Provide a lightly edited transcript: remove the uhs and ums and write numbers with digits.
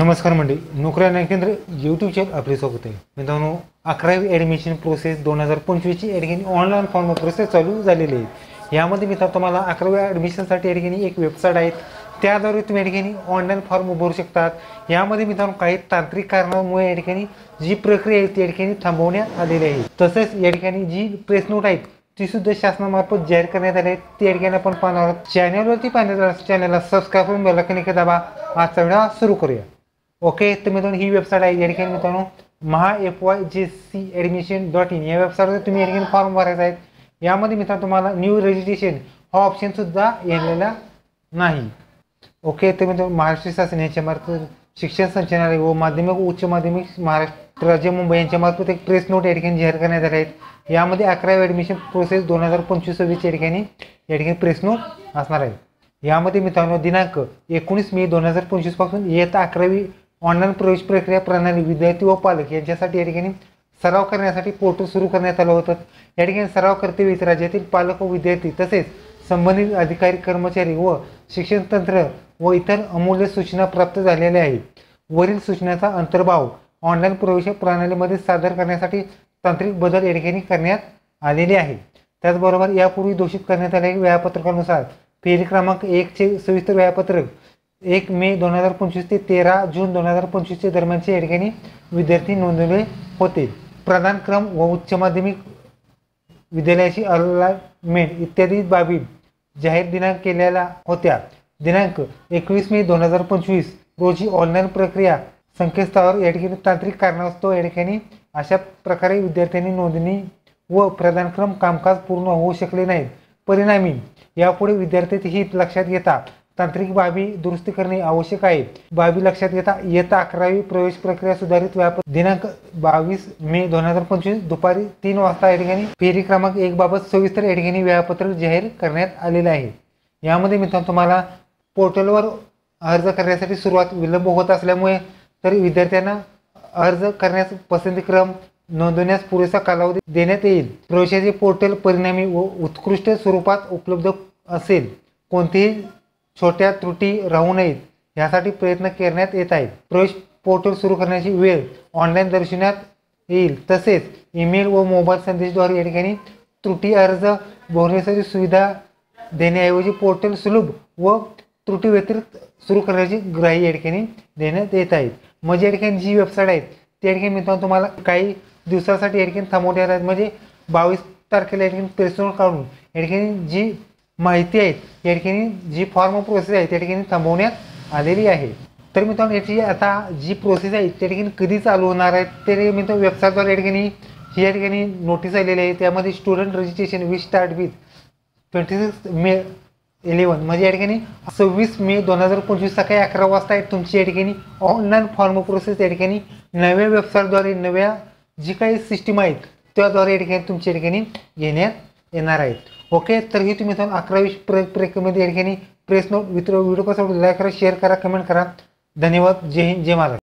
नमस्कार मंडळी, नोकरी आणि केंद्र यूट्यूब चॅनल आपले स्वागत आहे. मित्रांनो, 11वी ॲडमिशन प्रोसेस 2025ची या ठिकाणी ऑनलाईन फॉर्म प्रोसेस चालू झालेली आहे. यामध्ये मित्रांनो तुम्हाला 11वी ॲडमिशनसाठी या ठिकाणी एक वेबसाईट आहे, त्याद्वारे तुम्ही या ठिकाणी ऑनलाईन फॉर्म भरू शकतात. यामध्ये मित्रांनो काही तांत्रिक कारणामुळे या ठिकाणी जी प्रक्रिया आहे ती या ठिकाणी थांबवण्यात आलेली आहे. तसेच या ठिकाणी जी प्रेस नोट आहेत ती सुद्धा शासनामार्फत जाहीर करण्यात आली आहे. ती या ठिकाणी आपण पाहणार आहोत. चॅनलवरती पाहण्याचा चॅनलला सबस्क्राईब करून बेल आयकॉन क्लिक दाबा. आजचा व्हिडिओ सुरू करूया. ओके, तर मित्रांनो ही वेबसाईट आहे. या ठिकाणी मित्रांनो MahaFYJCAdmission.in या वेबसाईटवर तुम्ही या ठिकाणी फॉर्म भरायचा आहे. यामध्ये मित्रांनो तुम्हाला न्यू रजिस्ट्रेशन हा ऑप्शन सुद्धा येलेला नाही. ओके, तर मित्रांनो महाराष्ट्र शासन यांच्यामार्फत शिक्षण संचालनालय व माध्यमिक उच्च माध्यमिक महाराष्ट्र राज्य मुंबई यांच्यामार्फत एक प्रेस नोट या ठिकाणी जाहीर करण्यात आले आहेत. यामध्ये 11वी ॲडमिशन प्रोसेस 2025-26 या ठिकाणी प्रेस नोट असणार आहे. यामध्ये मित्रांनो दिनांक 19 मे 2025 पासून इयत्ता 11वी ऑनलाईन प्रवेश प्रक्रिया प्रणाली विद्यार्थी व पालक यांच्यासाठी या ठिकाणी सराव करण्यासाठी पोर्टल सुरू करण्यात आलं होतं. या ठिकाणी सराव करतेवेळी राज्यातील पालक व विद्यार्थी तसेच संबंधित अधिकारी कर्मचारी व शिक्षण तंत्र व इतर अमूल्य सूचना प्राप्त झालेल्या आहेत. वरील सूचनांचा अंतर्भाव ऑनलाईन प्रवेश प्रणालीमध्ये सादर करण्यासाठी तांत्रिक बदल या ठिकाणी करण्यात आलेले आहे. त्याचबरोबर यापूर्वी घोषित करण्यात आलेल्या वेळापत्रकानुसार फेरी क्रमांक 1चे सविस्तर वेळापत्रक 1 मे 2025 ते 13 जून 2025 दरम्यानचे या ठिकाणी विद्यार्थी नोंदवले होते. प्रदान क्रम व उच्च माध्यमिक विद्यालयाची अलॉटमेंट इत्यादी बाबी जाहीर दिनांक केलेल्या होत्या. दिनांक 21 मे 2025 रोजी ऑनलाईन प्रक्रिया संकेतस्थळावर या ठिकाणी तांत्रिक कारणास्तव या ठिकाणी अशा प्रकारे विद्यार्थ्यांनी नोंदणी व प्रदानक्रम कामकाज पूर्ण होऊ शकले नाहीत. परिणामी यापुढे विद्यार्थी हित लक्षात घेता तांत्रिक बाबी दुरुस्ती करणे आवश्यक आहे. बाबी लक्षात घेता इयत्ता 11वी प्रवेश प्रक्रिया सुधारित व्यापक दिनांक 22 मे 2025 दुपारी 3 वाजता या ठिकाणी फेरी क्रमांक 1 बाबत सविस्तर या ठिकाणी वेळापत्रक जाहीर करण्यात आलेले आहे. यामध्ये मित्रांनो तुम्हाला पोर्टलवर अर्ज करण्यासाठी सुरुवात विलंब होत असल्यामुळे तरी विद्यार्थ्यांना अर्ज करण्यास पसंतीक्रम नोंदवण्यास पुरेसा कालावधी देण्यात येईल. प्रवेशाचे पोर्टल परिणामी व उत्कृष्ट स्वरूपात उपलब्ध असेल. कोणतीही छोट्या त्रुटी राहू नयेत यासाठी प्रयत्न करण्यात येत आहेत. प्रवेश पोर्टल सुरू करण्याची वेळ ऑनलाईन दर्शवण्यात येईल. तसेच ईमेल व मोबाईल संदेशाद्वारे या ठिकाणी त्रुटी अर्ज भरण्यासाठी सुविधा देण्याऐवजी पोर्टल सुलभ व त्रुटी व्यतिरिक्त सुरू करण्याची ग्राही या ठिकाणी देण्यात येत आहेत. म्हणजे या ठिकाणी जी वेबसाईट आहे त्या ठिकाणी मित्रांनो तुम्हाला काही दिवसासाठी या ठिकाणी थांबवण्यात आहेत. म्हणजे 22 तारखेला या ठिकाणी प्रेस नोट काढून या ठिकाणी जी माहिती आहे या ठिकाणी जी फॉर्म प्रोसेस आहे त्या ठिकाणी थांबवण्यात आलेली आहे. तर मित्रांनो याची आता जी प्रोसेस आहे त्या ठिकाणी कधी चालू होणार आहे ते मित्रांनो वेबसाईटवर या ठिकाणी ही या ठिकाणी नोटीस आलेली आहे. त्यामध्ये student registration will start with 26 मे 11 म्हणजे या ठिकाणी 26 मे 2025 सकाळी 11 वाजता तुमची या ठिकाणी ऑनलाईन फॉर्म प्रोसेस या ठिकाणी नव्या वेबसाईटद्वारे नव्या जी काही सिस्टीम आहेत त्याद्वारे या ठिकाणी तुमच्या ठिकाणी घेण्यात येणार आहेत. ओके, तर ही तुम्ही 11वी प्रक्रियेमध्ये या ठिकाणी प्रेस नोट व्हिडिओ कसा लाईक करा, शेअर करा, कमेंट करा. धन्यवाद. जय हिंद, जय महाराष्ट्र.